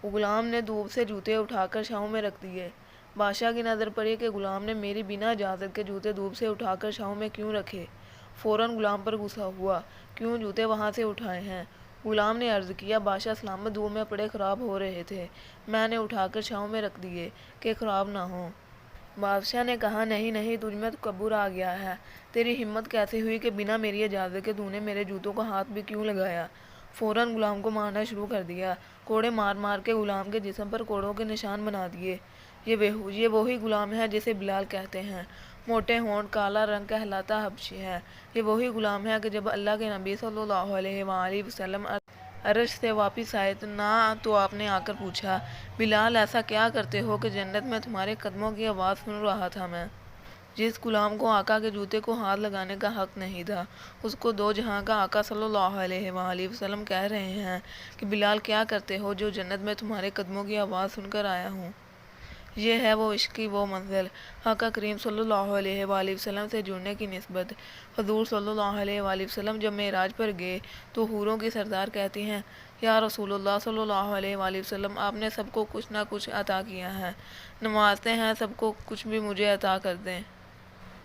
غلام نے دھوپ سے جوتے اٹھا کر چھاؤں میں رکھ دیے۔ بادشاہ کی نظر پڑی کہ غلام نے میری بنا اجازت کے جوتے دھوپ سے اٹھا کر چھاؤں میں کیوں رکھے۔ فوراً غلام پر غصہ ہوا، کیوں جوتے وہاں سے اٹھائے ہیں؟ غلام نے عرض کیا، بادشاہ سلامت دھوپ میں پڑے خراب ہو رہے تھے، میں نے اٹھا کر چھاؤں میں رکھ دیے کہ خراب نہ ہوں۔ بادشاہ نے کہا، نہیں نہیں، تجھ میں تکبر آ گیا ہے، تیری ہمت کیسے ہوئی کہ بنا میری اجازت کے تو نے میرے جوتوں کو ہاتھ بھی کیوں لگایا؟ فوراً غلام کو مارنا شروع کر دیا، کوڑے مار مار کے غلام کے جسم پر کوڑوں کے نشان بنا دیے۔ یہ وہی غلام ہے جسے بلال کہتے ہیں، موٹے ہونٹ، کالا رنگ، کہلاتا حبشی ہے۔ یہ وہی غلام ہے کہ جب اللہ کے نبی صلی اللہ علیہ وآلہ وسلم عرش سے واپس آئے تو آپ نے آ کر پوچھا، بلال ایسا کیا کرتے ہو کہ جنت میں تمہارے قدموں کی آواز سن رہا تھا میں؟ جس غلام کو آقا کے جوتے کو ہاتھ لگانے کا حق نہیں تھا، اس کو دو جہاں کا آقا صلی اللہ علیہ وآلہ وسلم کہہ رہے ہیں کہ بلال کیا کرتے ہو جو جنت میں تمہارے قدموں کی آواز سن کر آیا ہوں۔ یہ ہے وہ عشق کی وہ منزل، آقا کریم صلی اللہ علیہ وآلہ وسلم سے جڑنے کی نسبت۔ حضور صلی اللہ علیہ وآلہ وسلم جب معراج پر گئے تو حوروں کی سردار کہتی ہیں، یا رسول اللہ صلی اللہ علیہ وآلہ وسلم، آپ نے سب کو کچھ نہ کچھ عطا کیا ہے، نوازتے ہیں سب کو، کچھ بھی مجھے عطا کر دیں۔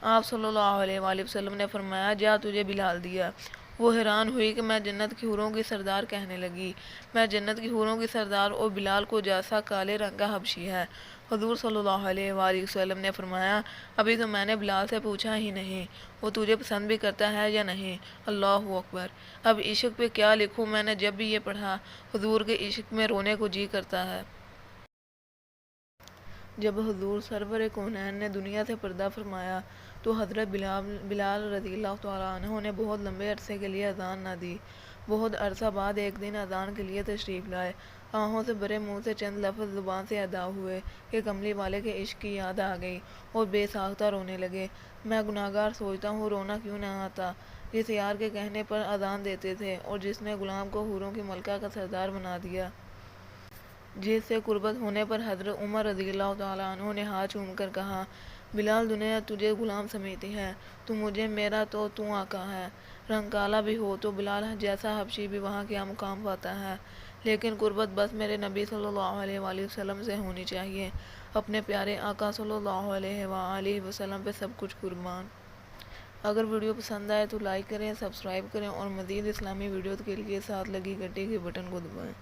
آپ صلی اللہ علیہ وآلہ وسلم نے فرمایا، جا تجھے بلال دیا۔ وہ حیران ہوئی کہ میں جنت کی حوروں کی سردار کہنے لگی، میں جنت کی حوروں کی سردار، اور بلال کو جیسا کالے رنگ کا حبشی ہے۔ حضور صلی اللہ علیہ وآلہ وسلم نے فرمایا، ابھی تو میں نے بلال سے پوچھا ہی نہیں، وہ تجھے پسند بھی کرتا ہے یا نہیں؟ اللہ اکبر! اب عشق پہ کیا لکھوں، میں نے جب بھی یہ پڑھا، حضور کے عشق میں رونے کو جی کرتا ہے۔ جب حضور سرور کونین نے دنیا سے پردہ فرمایا تو حضرت بلال رضی اللہ تعالیٰ عنہ نے بہت لمبے عرصے کے لیے اذان نہ دی۔ بہت عرصہ بعد ایک دن اذان کے لیے تشریف لائے، آہوں سے بھرے منہ سے چند لفظ زبان سے ادا ہوئے کہ کملی والے کے عشق کی یاد آ گئی اور بے ساختہ رونے لگے۔ میں گناہگار سوچتا ہوں رونا کیوں نہ آتا، جس یار کے کہنے پر اذان دیتے تھے اور جس نے غلام کو حوروں کی ملکہ کا سردار بنا دیا، جس سے قربت ہونے پر حضرت عمر رضی اللہ تعالیٰ عنہ نے ہاتھ چوم کر کہا، بلال دنیا تجھے غلام سمجھتی ہے، تو مجھے میرا تو آقا ہے۔ رنگ کالا بھی ہو تو بلال جیسا حبشی بھی وہاں کیا مقام پاتا ہے، لیکن قربت بس میرے نبی صلی اللہ علیہ وآلہ وسلم سے ہونی چاہیے، اپنے پیارے آقا صلی اللہ علیہ وآلہ وسلم پہ سب کچھ قربان۔ اگر ویڈیو پسند آئے تو لائک کریں، سبسکرائب کریں اور مزید اسلامی ویڈیوز کے لیے ساتھ لگی گھنٹی کے بٹن کو دبائیں۔